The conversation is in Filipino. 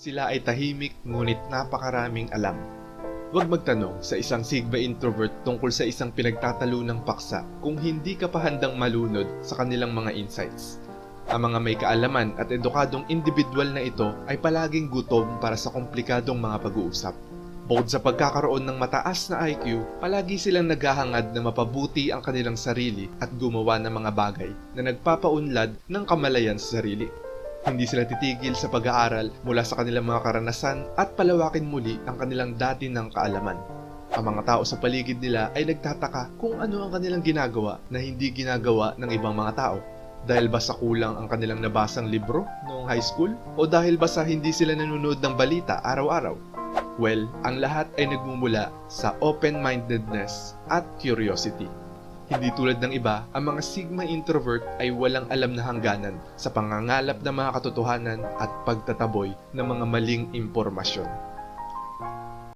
Sila ay tahimik ngunit napakaraming alam. Huwag magtanong sa isang Sigma introvert tungkol sa isang pinagtatalunang paksa kung hindi ka pa handang malunod sa kanilang mga insights. Ang mga may kaalaman at edukadong individual na ito ay palaging gutom para sa komplikadong mga pag-uusap. Bukod sa pagkakaroon ng mataas na IQ, palagi silang naghahangad na mapabuti ang kanilang sarili at gumawa ng mga bagay na nagpapaunlad ng kamalayan sa sarili. Hindi sila titigil sa pag-aaral mula sa kanilang mga karanasan at palawakin muli ang kanilang dati ng kaalaman. Ang mga tao sa paligid nila ay nagtataka kung ano ang kanilang ginagawa na hindi ginagawa ng ibang mga tao. Dahil ba sa kulang ang kanilang nabasang libro noong high school? O dahil ba sa hindi sila nanonood ng balita araw-araw? Well, ang lahat ay nagmumula sa open-mindedness at curiosity. Hindi tulad ng iba, ang mga Sigma introvert ay walang alam na hangganan sa pangangalap ng mga katotohanan at pagtataboy ng mga maling impormasyon.